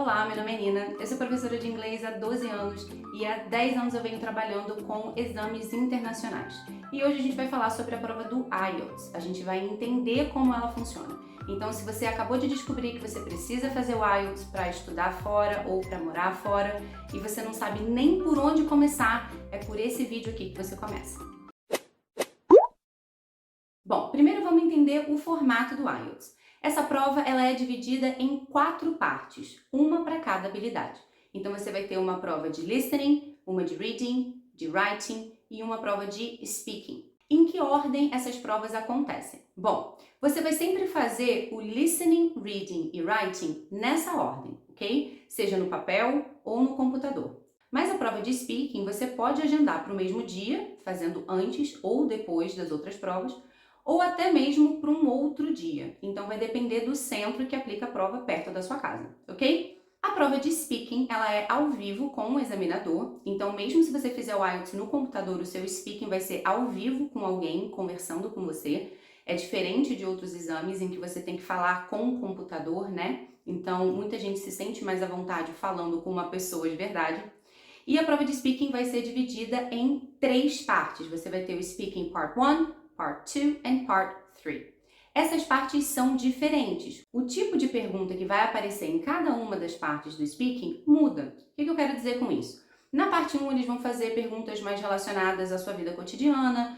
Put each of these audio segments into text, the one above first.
Olá, meu nome é Nina, eu sou professora de inglês há 12 anos e há 10 anos eu venho trabalhando com exames internacionais. E hoje a gente vai falar sobre a prova do IELTS, a gente vai entender como ela funciona. Então, se você acabou de descobrir que você precisa fazer o IELTS para estudar fora ou para morar fora e você não sabe nem por onde começar, é por esse vídeo aqui que você começa. Bom, primeiro vamos entender o formato do IELTS. Essa prova ela é dividida em 4 partes, uma para cada habilidade. Então você vai ter uma prova de listening, uma de reading, de writing e uma prova de speaking. Em que ordem essas provas acontecem? Bom, você vai sempre fazer o listening, reading e writing nessa ordem, ok? Seja no papel ou no computador. Mas a prova de speaking você pode agendar para o mesmo dia, fazendo antes ou depois das outras provas, ou até mesmo para um outro dia. Então vai depender do centro que aplica a prova perto da sua casa, ok? A prova de speaking, ela é ao vivo com o examinador, então mesmo se você fizer o IELTS no computador, o seu speaking vai ser ao vivo com alguém conversando com você. É diferente de outros exames em que você tem que falar com o computador, né? Então muita gente se sente mais à vontade falando com uma pessoa de verdade. E a prova de speaking vai ser dividida em 3 partes. Você vai ter o speaking part 1, Part 2 and Part 3. Essas partes são diferentes. O tipo de pergunta que vai aparecer em cada uma das partes do speaking muda. O que eu quero dizer com isso? Na parte 1, eles vão fazer perguntas mais relacionadas à sua vida cotidiana,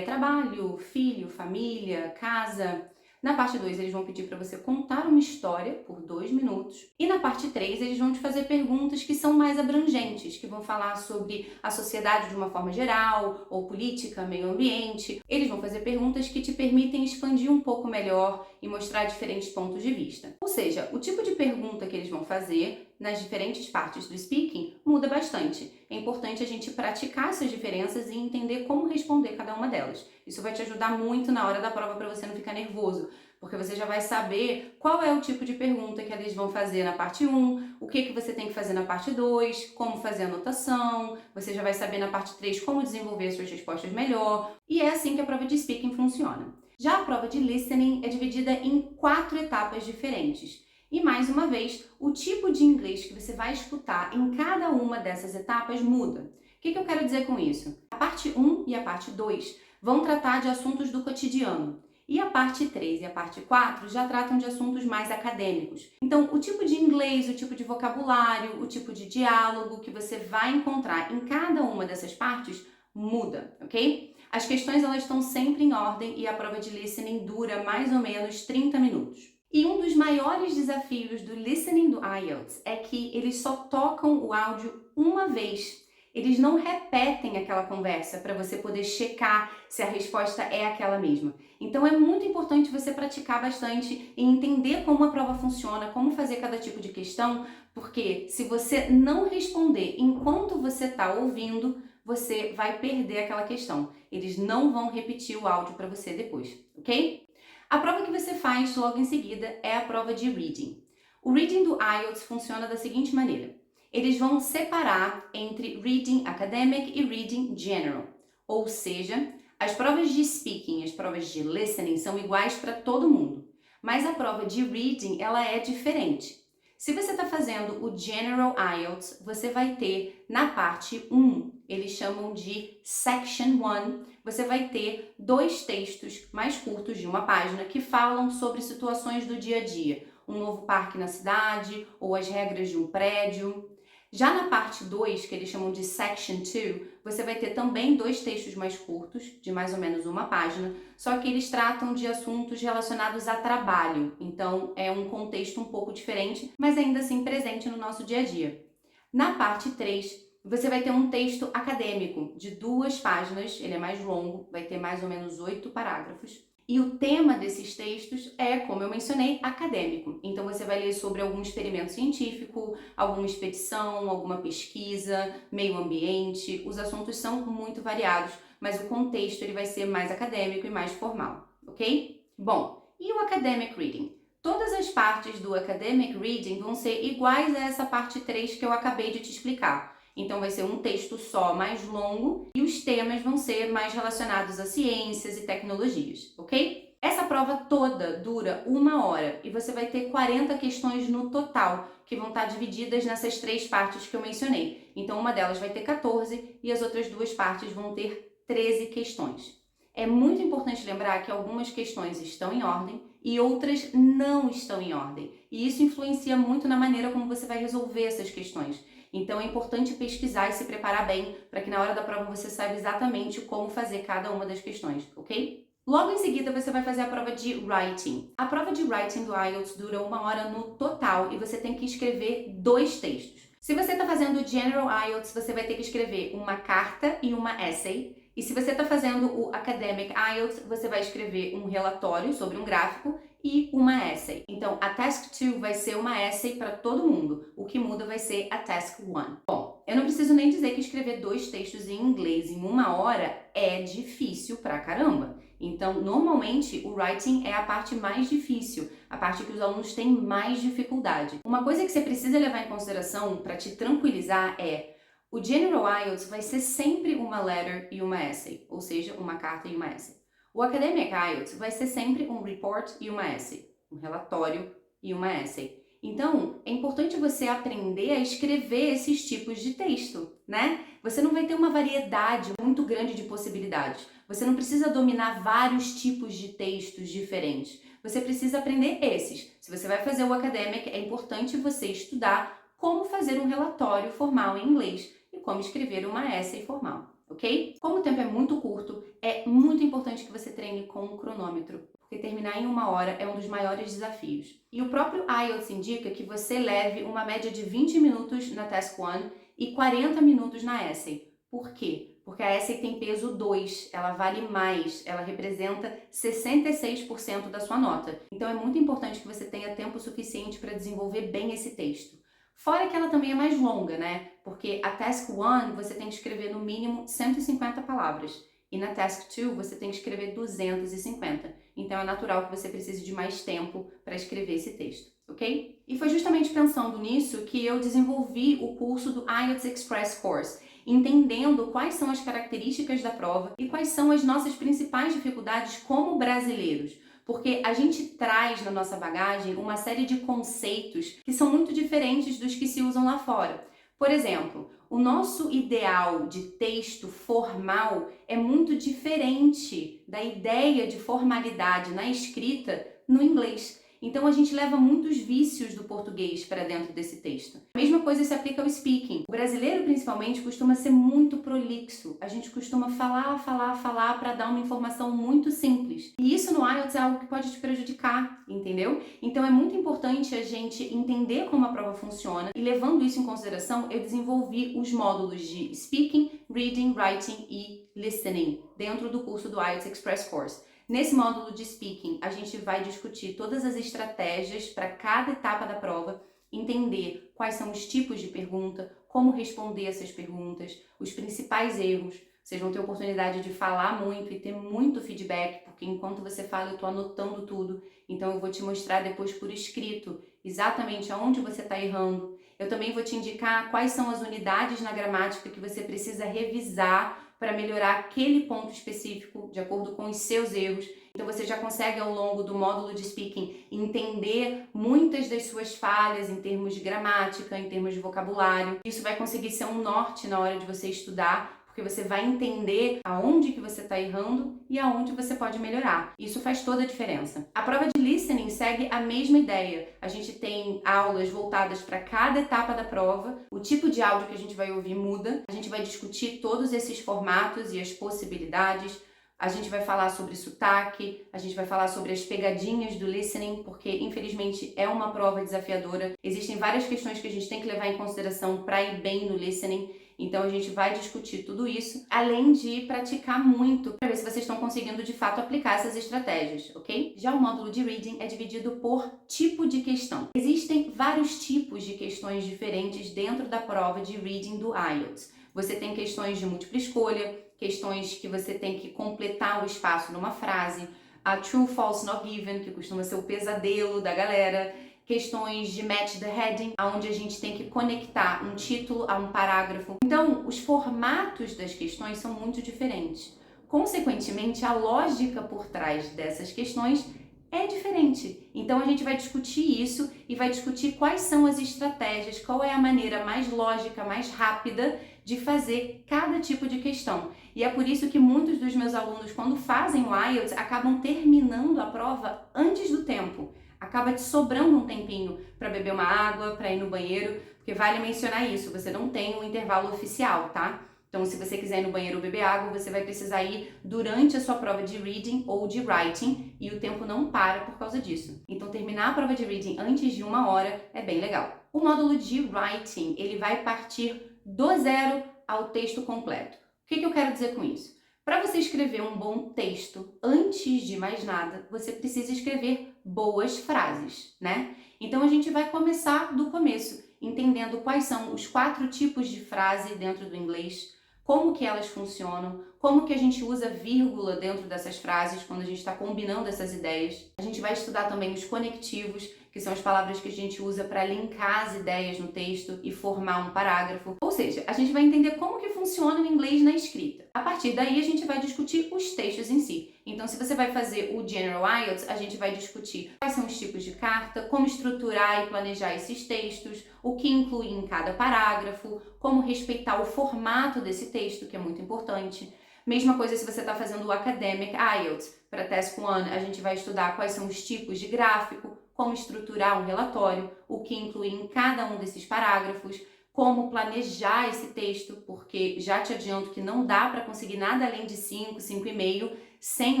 trabalho, filho, família, casa. Na parte 2, eles vão pedir para você contar uma história por 2 minutos. E na parte 3, eles vão te fazer perguntas que são mais abrangentes, que vão falar sobre a sociedade de uma forma geral, ou política, meio ambiente. Eles vão fazer perguntas que te permitem expandir um pouco melhor e mostrar diferentes pontos de vista. Ou seja, o tipo de pergunta que eles vão fazer nas diferentes partes do speaking muda bastante. É importante a gente praticar essas diferenças e entender como responder cada uma delas. Isso vai te ajudar muito na hora da prova para você não ficar nervoso, porque você já vai saber qual é o tipo de pergunta que eles vão fazer na parte 1, o que você tem que fazer na parte 2, como fazer a anotação, você já vai saber na parte 3 como desenvolver suas respostas melhor, e é assim que a prova de speaking funciona. Já a prova de listening é dividida em 4 etapas diferentes. E mais uma vez, o tipo de inglês que você vai escutar em cada uma dessas etapas muda. O que eu quero dizer com isso? A parte 1 e a parte 2 vão tratar de assuntos do cotidiano. E a parte 3 e a parte 4 já tratam de assuntos mais acadêmicos. Então, o tipo de inglês, o tipo de vocabulário, o tipo de diálogo que você vai encontrar em cada uma dessas partes muda, ok? As questões elas estão sempre em ordem e a prova de listening dura mais ou menos 30 minutos. E um dos maiores desafios do listening do IELTS é que eles só tocam o áudio uma vez. Eles não repetem aquela conversa para você poder checar se a resposta é aquela mesma. Então é muito importante você praticar bastante e entender como a prova funciona, como fazer cada tipo de questão, porque se você não responder enquanto você está ouvindo, você vai perder aquela questão. Eles não vão repetir o áudio para você depois, ok? A prova que você faz logo em seguida é a prova de reading. O reading do IELTS funciona da seguinte maneira. Eles vão separar entre reading academic e reading general. Ou seja, as provas de speaking e as provas de listening são iguais para todo mundo. Mas a prova de reading ela é diferente. Se você está fazendo o General IELTS, você vai ter na parte 1, eles chamam de Section 1, você vai ter 2 textos mais curtos de uma página que falam sobre situações do dia a dia. Um novo parque na cidade ou as regras de um prédio. Já na parte 2, que eles chamam de Section 2, você vai ter também 2 textos mais curtos, de mais ou menos uma página, só que eles tratam de assuntos relacionados a trabalho, então é um contexto um pouco diferente, mas ainda assim presente no nosso dia a dia. Na parte 3, você vai ter um texto acadêmico de 2 páginas, ele é mais longo, vai ter mais ou menos 8 parágrafos. E o tema desses textos é, como eu mencionei, acadêmico. Então você vai ler sobre algum experimento científico, alguma expedição, alguma pesquisa, meio ambiente. Os assuntos são muito variados, mas o contexto ele vai ser mais acadêmico e mais formal, ok? Bom, e o academic reading? Todas as partes do academic reading vão ser iguais a essa parte 3 que eu acabei de te explicar. Então vai ser um texto só mais longo e os temas vão ser mais relacionados a ciências e tecnologias, ok? Essa prova toda dura 1 hora e você vai ter 40 questões no total, que vão estar divididas nessas 3 partes que eu mencionei. Então, uma delas vai ter 14 e as outras 2 partes vão ter 13 questões. É muito importante lembrar que algumas questões estão em ordem e outras não estão em ordem. E isso influencia muito na maneira como você vai resolver essas questões. Então é importante pesquisar e se preparar bem para que na hora da prova você saiba exatamente como fazer cada uma das questões, ok? Logo em seguida você vai fazer a prova de Writing. A prova de Writing do IELTS dura 1 hora no total e você tem que escrever 2 textos. Se você está fazendo General IELTS, você vai ter que escrever uma carta e uma essay. E se você está fazendo o Academic IELTS, você vai escrever um relatório sobre um gráfico e uma essay. Então, a Task 2 vai ser uma essay para todo mundo. O que muda vai ser a Task 1. Bom, eu não preciso nem dizer que escrever 2 textos em inglês em 1 hora é difícil pra caramba. Então, normalmente, o writing é a parte mais difícil, a parte que os alunos têm mais dificuldade. Uma coisa que você precisa levar em consideração para te tranquilizar é o General IELTS vai ser sempre uma letter e uma essay, ou seja, uma carta e uma essay. O Academic IELTS vai ser sempre um report e uma essay, um relatório e uma essay. Então, é importante você aprender a escrever esses tipos de texto, né? Você não vai ter uma variedade muito grande de possibilidades. Você não precisa dominar vários tipos de textos diferentes. Você precisa aprender esses. Se você vai fazer o Academic, é importante você estudar como fazer um relatório formal em inglês e como escrever uma essay formal, ok? Como o tempo é muito curto, é muito importante que você treine com um cronômetro, porque terminar em 1 hora é um dos maiores desafios. E o próprio IELTS indica que você leve uma média de 20 minutos na Task 1 e 40 minutos na essay. Por quê? Porque a essay tem peso 2, ela vale mais, ela representa 66% da sua nota. Então é muito importante que você tenha tempo suficiente para desenvolver bem esse texto. Fora que ela também é mais longa, né? Porque a Task 1 você tem que escrever no mínimo 150 palavras. E na Task 2 você tem que escrever 250. Então é natural que você precise de mais tempo para escrever esse texto, ok? E foi justamente pensando nisso que eu desenvolvi o curso do IELTS Express Course, entendendo quais são as características da prova e quais são as nossas principais dificuldades como brasileiros. Porque a gente traz na nossa bagagem uma série de conceitos que são muito diferentes dos que se usam lá fora. Por exemplo, o nosso ideal de texto formal é muito diferente da ideia de formalidade na escrita no inglês. Então a gente leva muitos vícios do português para dentro desse texto. A mesma coisa se aplica ao speaking. O brasileiro, principalmente, costuma ser muito prolixo. A gente costuma falar para dar uma informação muito simples. E isso no IELTS é algo que pode te prejudicar, entendeu? Então é muito importante a gente entender como a prova funciona e, levando isso em consideração, eu desenvolvi os módulos de speaking, reading, writing e listening dentro do curso do IELTS Express Course. Nesse módulo de speaking, a gente vai discutir todas as estratégias para cada etapa da prova, entender quais são os tipos de pergunta, como responder essas perguntas, os principais erros. Vocês vão ter oportunidade de falar muito e ter muito feedback, porque enquanto você fala eu estou anotando tudo, então eu vou te mostrar depois por escrito exatamente aonde você está errando. Eu também vou te indicar quais são as unidades na gramática que você precisa revisar para melhorar aquele ponto específico de acordo com os seus erros. Então você já consegue ao longo do módulo de speaking entender muitas das suas falhas em termos de gramática, em termos de vocabulário. Isso vai conseguir ser um norte na hora de você estudar, porque você vai entender aonde que você está errando e aonde você pode melhorar. Isso faz toda a diferença. A prova de listening segue a mesma ideia. A gente tem aulas voltadas para cada etapa da prova. O tipo de áudio que a gente vai ouvir muda. A gente vai discutir todos esses formatos e as possibilidades. A gente vai falar sobre sotaque, a gente vai falar sobre as pegadinhas do listening, porque infelizmente é uma prova desafiadora. Existem várias questões que a gente tem que levar em consideração para ir bem no listening. Então a gente vai discutir tudo isso, além de praticar muito para ver se vocês estão conseguindo de fato aplicar essas estratégias, ok? Já o módulo de reading é dividido por tipo de questão. Existem vários tipos de questões diferentes dentro da prova de reading do IELTS. Você tem questões de múltipla escolha, questões que você tem que completar o espaço numa frase, a true, false, not given, que costuma ser o pesadelo da galera, questões de match the heading, onde a gente tem que conectar um título a um parágrafo. Então, os formatos das questões são muito diferentes. Consequentemente, a lógica por trás dessas questões é diferente. Então a gente vai discutir isso e vai discutir quais são as estratégias, qual é a maneira mais lógica, mais rápida de fazer cada tipo de questão. E é por isso que muitos dos meus alunos, quando fazem o IELTS, acabam terminando a prova antes do tempo. Acaba te sobrando um tempinho para beber uma água, para ir no banheiro, porque vale mencionar isso, você não tem um intervalo oficial, tá? Então, se você quiser ir no banheiro ou beber água, você vai precisar ir durante a sua prova de reading ou de writing e o tempo não para por causa disso. Então, terminar a prova de reading antes de 1 hora é bem legal. O módulo de writing, ele vai partir do zero ao texto completo. O que eu quero dizer com isso? Para você escrever um bom texto, antes de mais nada, você precisa escrever boas frases, né? Então, a gente vai começar do começo, entendendo quais são os 4 tipos de frase dentro do inglês, como que elas funcionam, como que a gente usa vírgula dentro dessas frases quando a gente está combinando essas ideias. A gente vai estudar também os conectivos, que são as palavras que a gente usa para linkar as ideias no texto e formar um parágrafo. Ou seja, a gente vai entender como que funciona o inglês na escrita. A partir daí, a gente vai discutir os textos em si. Então, se você vai fazer o General IELTS, a gente vai discutir quais são os tipos de carta, como estruturar e planejar esses textos, o que incluir em cada parágrafo, como respeitar o formato desse texto, que é muito importante. Mesma coisa se você está fazendo o Academic IELTS. Para Task 1, a gente vai estudar quais são os tipos de gráfico, como estruturar um relatório, o que incluir em cada um desses parágrafos, como planejar esse texto, porque já te adianto que não dá para conseguir nada além de 5, 5,5 sem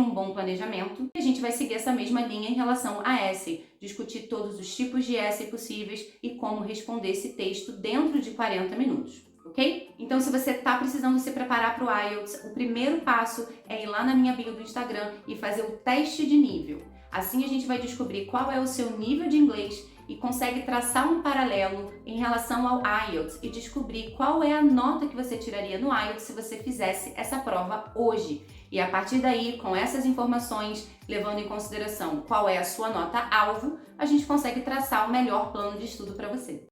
um bom planejamento. E a gente vai seguir essa mesma linha em relação a essay, discutir todos os tipos de essay possíveis e como responder esse texto dentro de 40 minutos. Ok? Então, se você está precisando se preparar para o IELTS, o primeiro passo é ir lá na minha bio do Instagram e fazer o teste de nível. Assim a gente vai descobrir qual é o seu nível de inglês e consegue traçar um paralelo em relação ao IELTS e descobrir qual é a nota que você tiraria no IELTS se você fizesse essa prova hoje. E a partir daí, com essas informações, levando em consideração qual é a sua nota alvo, a gente consegue traçar o melhor plano de estudo para você.